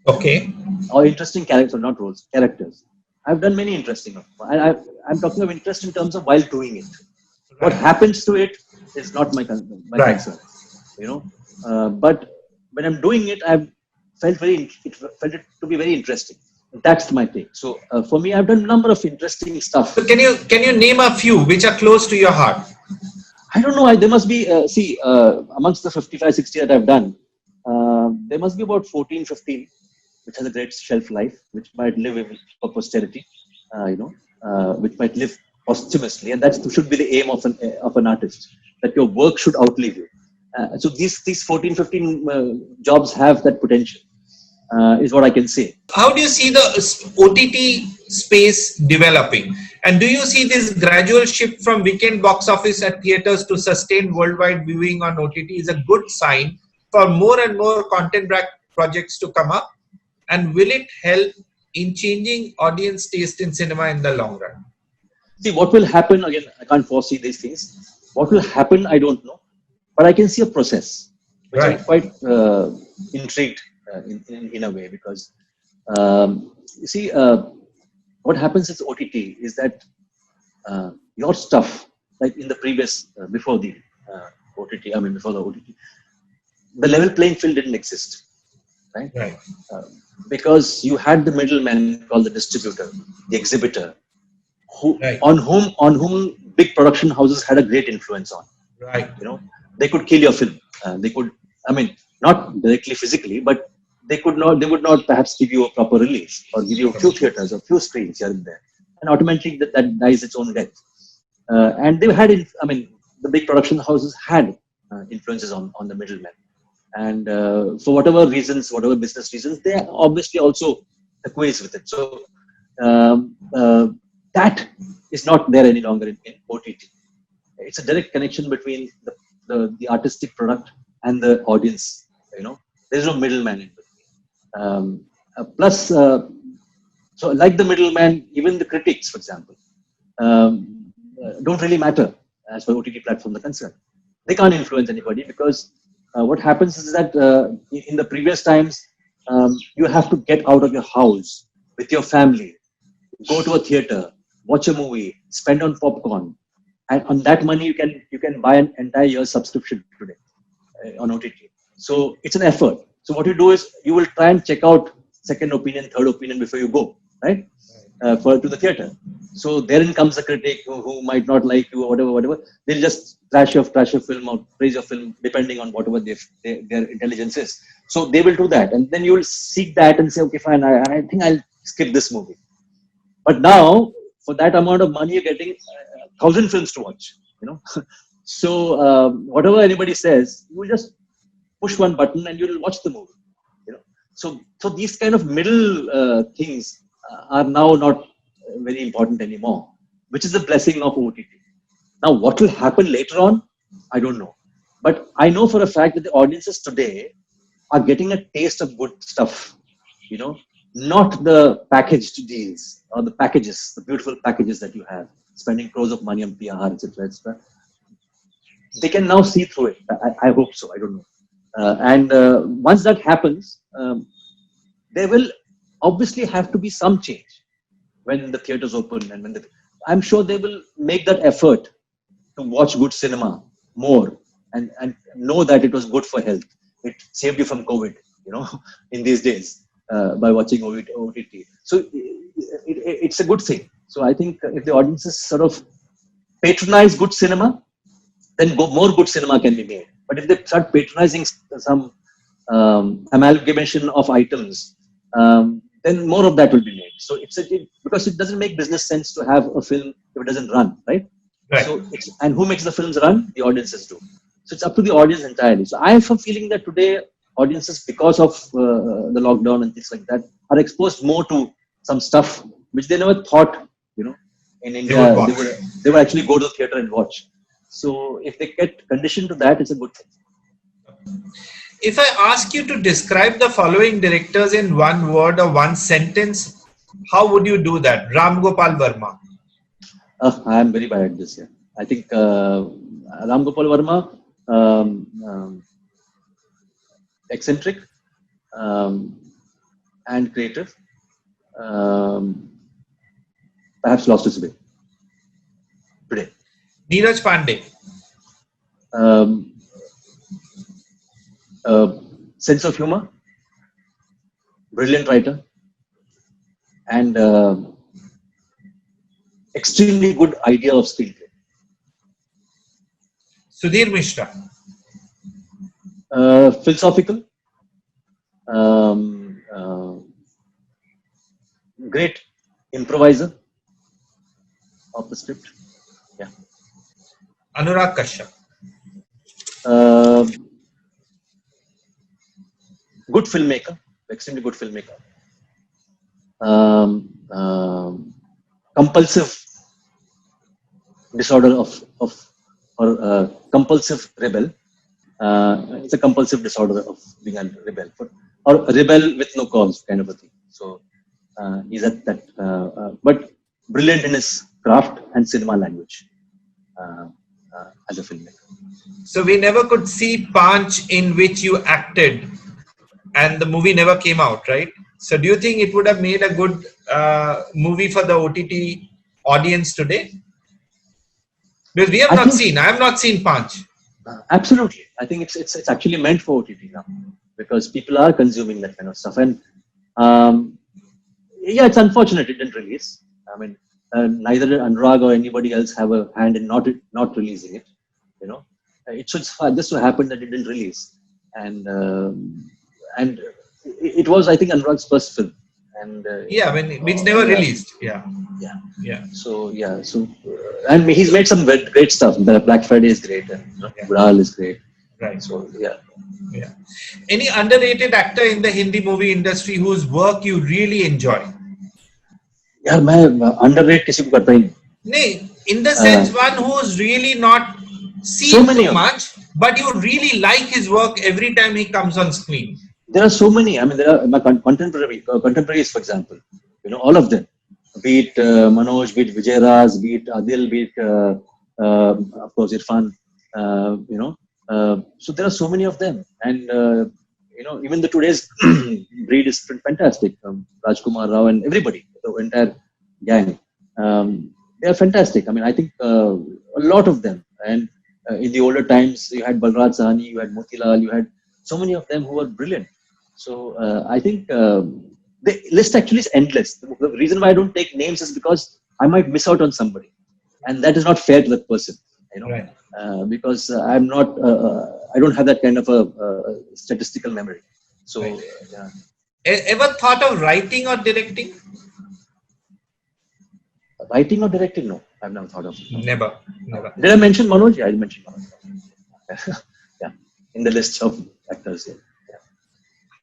[SPEAKER 1] Okay.
[SPEAKER 2] Or interesting characters, not roles, characters. I've done many interesting roles. I'm talking of interest in terms of while doing it. Right. What happens to it is not my concern. But when I'm doing it, I've felt it to be very interesting. That's my take. So for me, I've done a number of interesting stuff.
[SPEAKER 1] So can you name a few which are close to your heart?
[SPEAKER 2] I don't know. There must be, amongst the 55, 60 that I've done, there must be about 14, 15, which has a great shelf life, which might live for posterity, which might live posthumously. And that should be the aim of an artist, that your work should outlive you. So these 14, 15 jobs have that potential, is what I can say.
[SPEAKER 1] How do you see the OTT space developing? And do you see this gradual shift from weekend box office at theaters to sustained worldwide viewing on OTT is a good sign for more and more content projects to come up? And will it help in changing audience taste in cinema in the long run?
[SPEAKER 2] See, what will happen, again, I can't foresee these things. What will happen, I don't know. But I can see a process, which
[SPEAKER 1] Right.
[SPEAKER 2] I'm quite intrigued in a way, because you see, what happens with OTT is that your stuff, like in the previous, before the before the OTT, the level playing field didn't exist, right?
[SPEAKER 1] Right.
[SPEAKER 2] Because you had the middleman called the distributor, the exhibitor,
[SPEAKER 1] Right.
[SPEAKER 2] on whom big production houses had a great influence on.
[SPEAKER 1] Right.
[SPEAKER 2] They could kill your film. They could, not directly physically, but they would not perhaps give you a proper release or give you a few theaters or few screens here and there, and automatically that dies its own death. And they had, the big production houses had influences on the middlemen, and for whatever reasons, whatever business reasons, they obviously also acquiesce with it. So that is not there any longer in OTT. It's a direct connection between the artistic product and the audience. There's no middleman in between. So like the middleman, even the critics, for example, don't really matter as far as OTT platforms are concerned. They can't influence anybody, because what happens is that in the previous times, you have to get out of your house with your family, go to a theater, watch a movie, spend on popcorn, and on that money you can buy an entire year's subscription today on OTT. So it's an effort. So what you do is you will try and check out second opinion, third opinion before you go, right? To the theater. So therein comes a critic who might not like you or whatever. They'll just trash your film or praise your film depending on whatever their intelligence is. So they will do that, and then you will seek that and say, okay, fine, I think I'll skip this movie. But now, for that amount of money, you're getting 1,000 films to watch. So whatever anybody says, you will just push one button and you will watch the movie. So these kind of middle things are now not very important anymore, which is the blessing of OTT. Now, what will happen later on, I don't know. But I know for a fact that the audiences today are getting a taste of good stuff, not the packaged deals or the packages, the beautiful packages that you have, spending crores of money on PR, etc., etc. They can now see through it. I hope so. I don't know. And once that happens, there will obviously have to be some change when the theaters open, and I'm sure they will make that effort to watch good cinema more and know that it was good for health. It saved you from COVID, in these days by watching OTT. So it's a good thing. So I think if the audiences sort of patronize good cinema, then more good cinema can be made. But if they start patronizing some amalgamation of items, then more of that will be made. So because it doesn't make business sense to have a film if it doesn't run, right?
[SPEAKER 1] Right.
[SPEAKER 2] So and who makes the films run? The audiences do. So it's up to the audience entirely. So I have a feeling that today audiences, because of the lockdown and things like that, are exposed more to some stuff which they never thought, in India they would actually go to the theater and watch. So if they get conditioned to that, it's a good thing.
[SPEAKER 1] If I ask you to describe the following directors in one word or one sentence, how would you do that? Ram Gopal Verma.
[SPEAKER 2] I am very bad at this. Yeah, I think Ram Gopal Verma, eccentric and creative, perhaps lost his way today.
[SPEAKER 1] Neeraj Pandey.
[SPEAKER 2] Sense of humor, brilliant writer, and extremely good idea of screenplay.
[SPEAKER 1] Sudhir Mishra.
[SPEAKER 2] Philosophical, um, great improviser of the script. Yeah.
[SPEAKER 1] Anurag Kashyap.
[SPEAKER 2] Uh, Good filmmaker, extremely good filmmaker. Um, um, Compulsive disorder of or compulsive rebel. It's a compulsive disorder of being a rebel, or a rebel with no cause, kind of a thing. So he's at that, but brilliant in his craft and cinema language as a filmmaker.
[SPEAKER 1] So we never could see Panch in which you acted, and the movie never came out, right? So do you think it would have made a good movie for the OTT audience today? Because we have
[SPEAKER 2] I
[SPEAKER 1] not
[SPEAKER 2] think
[SPEAKER 1] seen. I have not seen Panch.
[SPEAKER 2] absolutely. I think it's actually meant for OTT now because people are consuming that kind of stuff, and yeah, it's unfortunate it didn't release. I mean, neither did Anurag or anybody else have a hand in not releasing it. You know, it should just so happen that it didn't release, and it was, I think, Anurag's first film, and
[SPEAKER 1] Yeah, which never
[SPEAKER 2] yeah,
[SPEAKER 1] released. Yeah,
[SPEAKER 2] yeah.
[SPEAKER 1] yeah,
[SPEAKER 2] So and he's made some great stuff. The Black Friday is great, and
[SPEAKER 1] yeah.
[SPEAKER 2] Gudal is great.
[SPEAKER 1] Right.
[SPEAKER 2] So yeah.
[SPEAKER 1] Yeah. Any underrated actor in the Hindi movie industry whose work you really enjoy?
[SPEAKER 2] यार मैं underrate किसी को करता ही नहीं.
[SPEAKER 1] Nay, in the sense, one who's really not
[SPEAKER 2] So
[SPEAKER 1] seen
[SPEAKER 2] many
[SPEAKER 1] too
[SPEAKER 2] of them.
[SPEAKER 1] much, but you really like his work every time he comes on screen.
[SPEAKER 2] There are so many. I mean, there are my contemporaries, for example. You know, all of them. Be it Manoj, be it Vijay Raj, be it Adil, be it of course Irfan. You know, so there are so many of them, and you know, even the today's breed is fantastic. Rajkumar Rao and everybody, the entire gang, they are fantastic. I mean, I think a lot of them. And in the older times, you had Balraj Sahani, you had Motilal, you had so many of them who were brilliant. So I think the list actually is endless. The reason why I don't take names is because I might miss out on somebody, and that is not fair to that person. You know,
[SPEAKER 1] Right.
[SPEAKER 2] because I'm not, I don't have that kind of a statistical memory. So,
[SPEAKER 1] Right.
[SPEAKER 2] yeah.
[SPEAKER 1] Ever thought of writing or directing?
[SPEAKER 2] Writing or directing? No, I've never thought of it.
[SPEAKER 1] Never. Never.
[SPEAKER 2] Did I mention Manoj? Yeah, I mentioned Manoj. Yeah, in the list of actors. Yeah.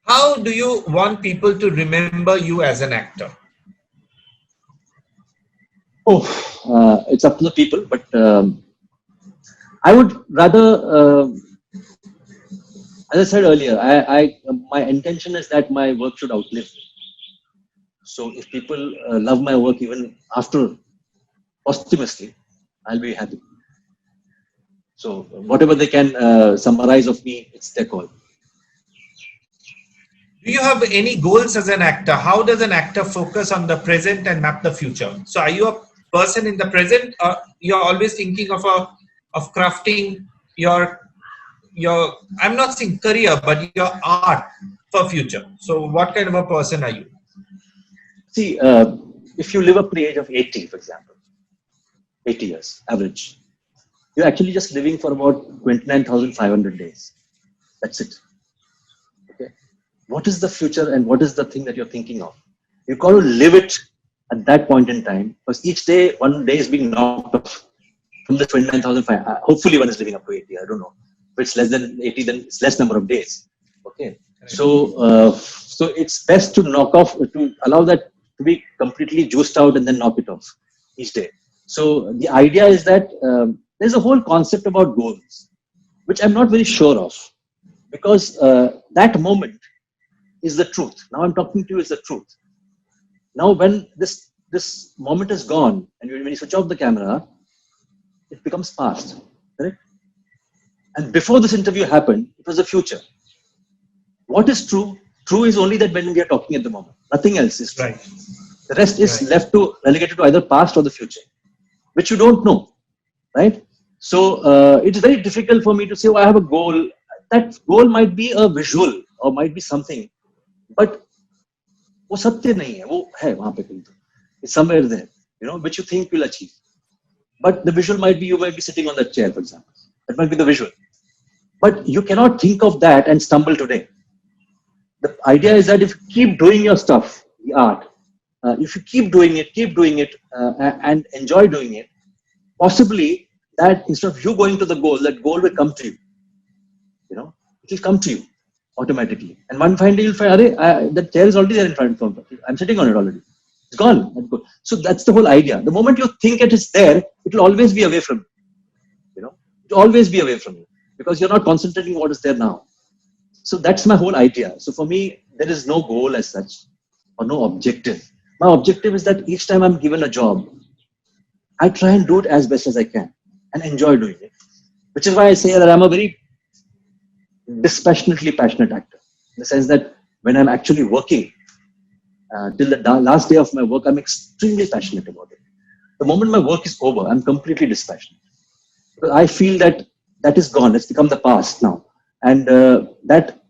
[SPEAKER 1] How do you want people to remember you as an actor?
[SPEAKER 2] Oh, it's up to the people, but I would rather, as I said earlier, my intention is that my work should outlive me. So if people love my work even after posthumously, I'll be happy. So whatever they can summarize of me, it's their call.
[SPEAKER 1] Do you have any goals as an actor? How does an actor focus on the present and map the future? So are you a person in the present, or you're always thinking of crafting your I'm not saying career, but your art for future? So what kind of a person are you?
[SPEAKER 2] See, if you live up to the age of 80, for example, 80 years average, you're actually just living for about 29,500 days. That's it. Okay. What is the future and what is the thing that you're thinking of? You've got to live it at that point in time, because each day, one day is being knocked off from the 29,500. Hopefully, one is living up to 80. I don't know. If it's less than 80, then it's less number of days. Okay. So it's best to knock off, to allow that to be completely juiced out and then knock it off each day. So the idea is that there's a whole concept about goals, which I'm not very sure of, because that moment is the truth. Now I'm talking to you is the truth. Now when this moment is gone, and when you switch off the camera, it becomes past, correct? And before this interview happened, it was the future. What is true? True is only that when we are talking at the moment. Nothing else is true.
[SPEAKER 1] Right.
[SPEAKER 2] The rest is left to relegated to either past or the future, which you don't know, right? So it's very difficult for me to say, oh, I have a goal. That goal might be a visual or might be something, but वो सत्य नहीं है, वो है वहां पे कहीं तो, it's somewhere there, you know, which you think you'll achieve. But the visual might be, you might be sitting on that chair, for example. That might be the visual. But you cannot think of that and stumble today. The idea is that if you keep doing your stuff, the art, if you keep doing it, and enjoy doing it, possibly that instead of you going to the goal, that goal will come to you. You know, it will come to you automatically. And one fine day you'll find, that chair is already there in front of me. I'm sitting on it already. It's gone. So that's the whole idea. The moment you think it is there, it will always be away from you. You know, it will always be away from you because you're not concentrating on what is there now. So that's my whole idea. So for me, there is no goal as such or no objective. My objective is that each time I'm given a job, I try and do it as best as I can and enjoy doing it. Which is why I say that I'm a very dispassionately passionate actor. In the sense that when I'm actually working, till the last day of my work, I'm extremely passionate about it. The moment my work is over, I'm completely dispassionate. Because I feel that that is gone. It's become the past now. And that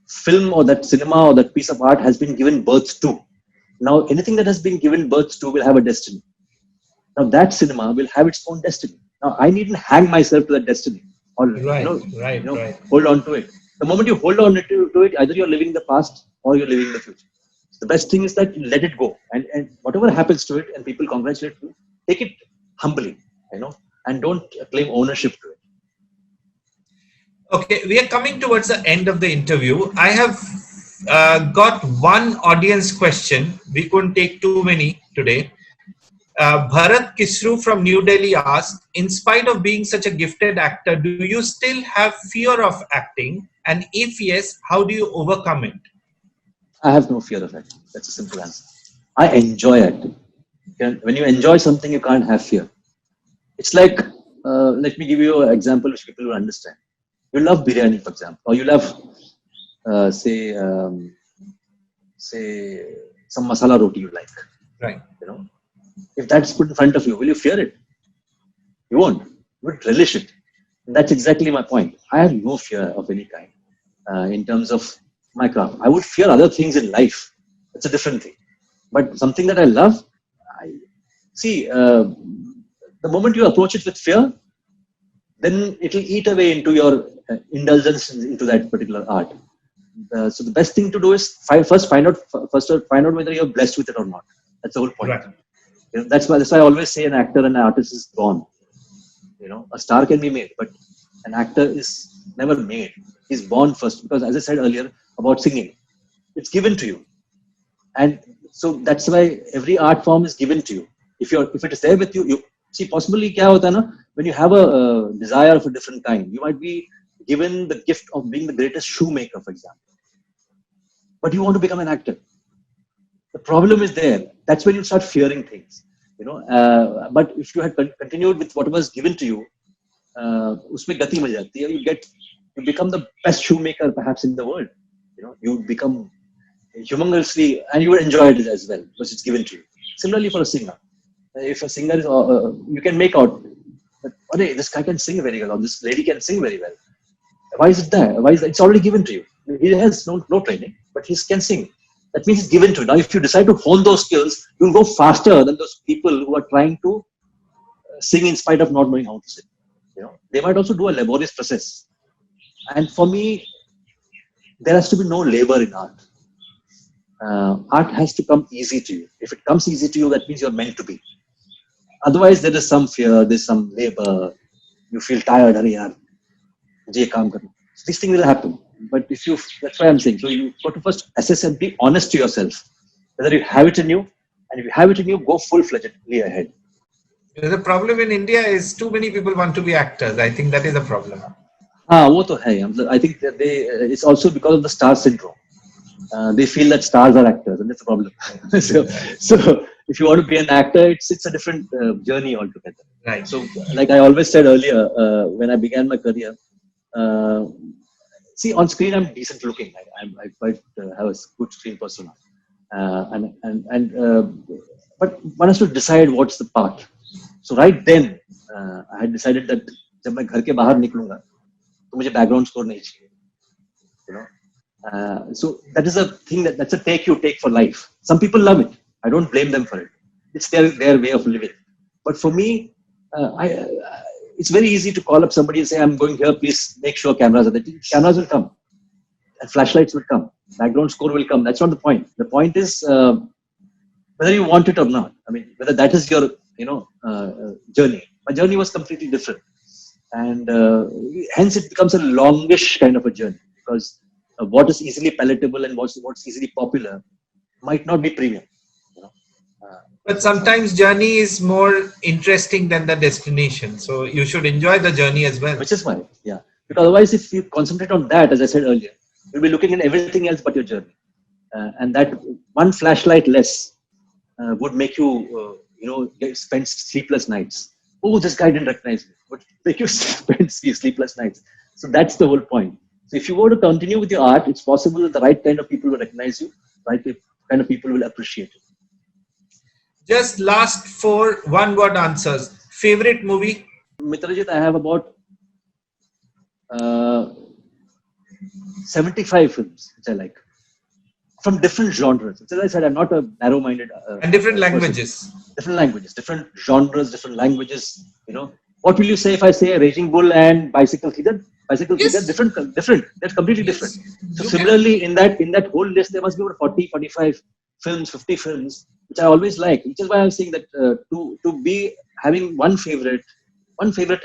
[SPEAKER 2] film or that cinema or that piece of art has been given birth to. Now, anything that has been given birth to will have a destiny. Now, that cinema will have its own destiny. Now, I needn't hang myself to that destiny or hold on to it. The moment you hold on to it, either you're living the past or you're living the future. So the best thing is that you let it go, and whatever happens to it, and people congratulate you, take it humbly, and don't claim ownership to it.
[SPEAKER 1] Okay, we are coming towards the end of the interview. I have got one audience question. We couldn't take too many today. Bharat Kisru from New Delhi asked, in spite of being such a gifted actor, do you still have fear of acting? And if yes, how do you overcome it?
[SPEAKER 2] I have no fear of acting. That's a simple answer. I enjoy acting. When you enjoy something, you can't have fear. It's like, let me give you an example which people will understand. You love biryani, for example, or you love, say, some masala roti you like.
[SPEAKER 1] Right.
[SPEAKER 2] If that's put in front of you, will you fear it? You won't. You would relish it. And that's exactly my point. I have no fear of any kind in terms of my craft. I would fear other things in life. That's a different thing. But something that I love, the moment you approach it with fear, then it will eat away into your indulgence into that particular art. So the best thing to do is first find out whether you're blessed with it or not. That's the whole point.
[SPEAKER 1] Right.
[SPEAKER 2] That's why I always say an actor and an artist is born. A star can be made, but an actor is never made. He's born first, because as I said earlier about singing, it's given to you. And so that's why every art form is given to you. If it is there with you, you see, possibly kya hota na, when you have a desire of a different kind, you might be given the gift of being the greatest shoemaker, for example. But you want to become an actor. The problem is there. That's when you start fearing things. But if you had continued with whatever was given to you, usme gati mil jati hai. You become the best shoemaker perhaps in the world. You become humongously, and you will enjoy it as well because it's given to you. Similarly for a singer, if a singer is, you can make out that, this guy can sing very well, or this lady can sing very well. Why is it there? It's already given to you? He has no training, but he can sing. That means it's given to you. Now, if you decide to hone those skills, you'll go faster than those people who are trying to sing in spite of not knowing how to sing. They might also do a laborious process. And for me, there has to be no labor in art. Art has to come easy to you. If it comes easy to you, that means you're meant to be. Otherwise, there is some fear, there's some labor. You feel tired. These things will happen. But that's why I'm saying, so you've got to first assess and be honest to yourself whether you have it in you, and if you have it in you, go full-fledgedly ahead.
[SPEAKER 1] The problem in India is too many people want to be actors. I think that is a problem.
[SPEAKER 2] वो तो है. I think that it's also because of the star syndrome. They feel that stars are actors, and that's the problem. so if you want to be an actor, it's a different journey altogether.
[SPEAKER 1] Right.
[SPEAKER 2] So, like I always said earlier, when I began my career, see, on screen I'm decent looking. I quite have a good screen persona, but one has to decide what's the path. So right then, I had decided that जब मैं घर के बाहर निकलूंगा, तो मुझे background score नहीं चाहिए. So that is a thing that's a take you take for life. Some people love it. I don't blame them for it. It's their way of living. But for me, it's very easy to call up somebody and say, I'm going here, please make sure cameras are there. Cameras will come and flashlights will come. Background score will come. That's not the point. The point is whether you want it or not. I mean, whether that is your, journey. My journey was completely different. And hence it becomes a longish kind of a journey because what is easily palatable and what's easily popular might not be premium.
[SPEAKER 1] But sometimes journey is more interesting than the destination. So you should enjoy the journey as well.
[SPEAKER 2] Which is why, yeah. Because otherwise, if you concentrate on that, as I said earlier, you'll be looking at everything else but your journey. And that one flashlight less would make you, spend sleepless nights. Oh, this guy didn't recognize me. Would make you spend sleepless nights. So that's the whole point. So if you were to continue with your art, it's possible that the right kind of people will recognize you, right kind of people will appreciate it.
[SPEAKER 1] Just last 4 one-word answers. Favorite movie?
[SPEAKER 2] Mitrajit, I have about 75 films which I like from different genres. As I said, I'm not a narrow-minded
[SPEAKER 1] and different languages.
[SPEAKER 2] Person. Different languages, different genres, different languages. What will you say if I say Raging Bull and Bicycle Theater? Yes. Different. They're completely different. So similarly, in that whole list, there must be about 40, 45 films, 50 films, which I always like. Which is why I'm saying that to be having one favorite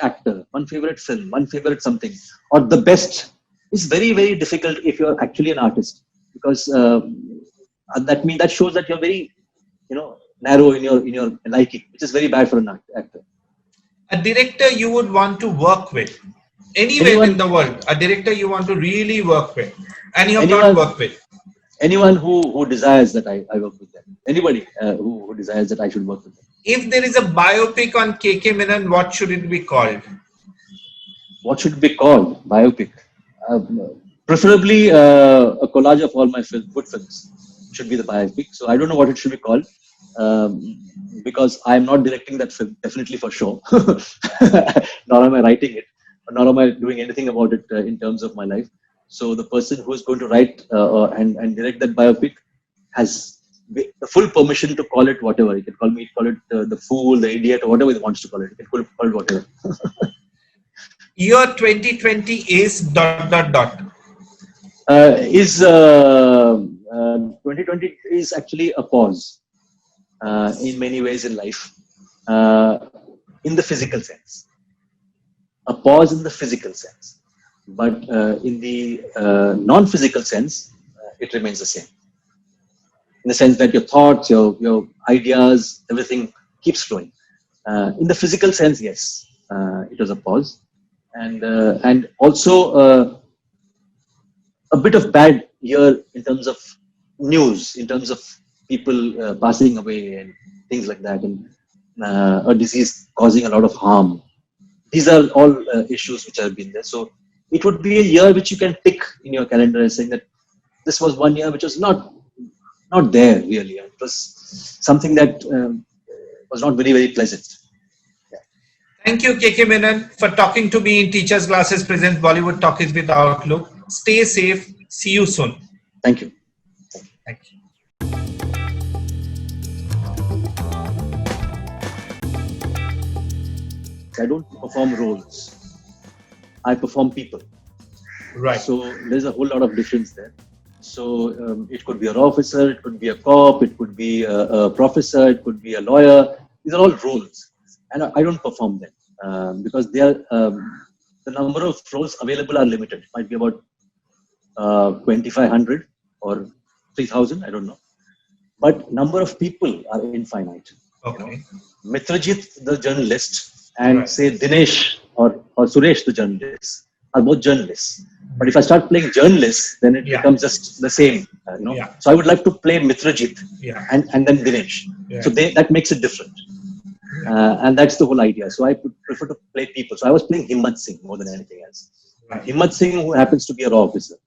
[SPEAKER 2] actor, one favorite film, one favorite something, or the best is very, very difficult if you're actually an artist, because that shows that you're very, narrow in your liking, which is very bad for an actor.
[SPEAKER 1] A director you would want to work with anywhere in the world, a director you want to really work with, and you have not worked with.
[SPEAKER 2] Anyone who desires that I work with them. Anybody who desires that I should work with them.
[SPEAKER 1] If there is a biopic on Kay Kay Menon, what should it be called?
[SPEAKER 2] What should it be called? Biopic. Preferably a collage of all my good films should be the biopic. So I don't know what it should be called because I'm not directing that film, definitely for sure. Nor am I writing it, nor am I doing anything about it in terms of my life. So the person who is going to write and direct that biopic has the full permission to call it whatever. He can call it the fool, the idiot, or whatever he wants to call it. He can call it whatever.
[SPEAKER 1] Year 2020 is ...
[SPEAKER 2] 2020 is actually a pause in many ways in life, in the physical sense. A pause in the physical sense. But in the non-physical sense, it remains the same. In the sense that your thoughts, your ideas, everything keeps flowing. In the physical sense, yes, it was a pause, and also a bit of bad year in terms of news, in terms of people passing away and things like that, and a disease causing a lot of harm. These are all issues which have been there. So it would be a year which you can tick in your calendar and saying that this was one year which was not there really. It was something that was not very, very pleasant. Yeah.
[SPEAKER 1] Thank you, Kay Kay Menon, for talking to me in Teachers Classes presents Bollywood Talkies with Outlook. Stay safe. See you soon.
[SPEAKER 2] Thank you.
[SPEAKER 1] Thank you.
[SPEAKER 2] I don't perform roles. I perform people.
[SPEAKER 1] Right.
[SPEAKER 2] So there's a whole lot of difference there. So it could be an officer, it could be a cop, it could be a professor, it could be a lawyer. These are all roles, and I don't perform them because they are the number of roles available are limited. It might be about 2,500 or 3,000. I don't know, but number of people are infinite.
[SPEAKER 1] Okay.
[SPEAKER 2] Mitrajit, the journalist, and say Dinesh or Suresh, the journalist, are both journalists. But if I start playing journalists, then it becomes just the same. So I would like to play Mitrajit and then Dinesh. So that makes it different. And that's the whole idea. So I prefer to play people. So I was playing Himmat Singh more than anything else. Himmat Singh, who happens to be a law officer.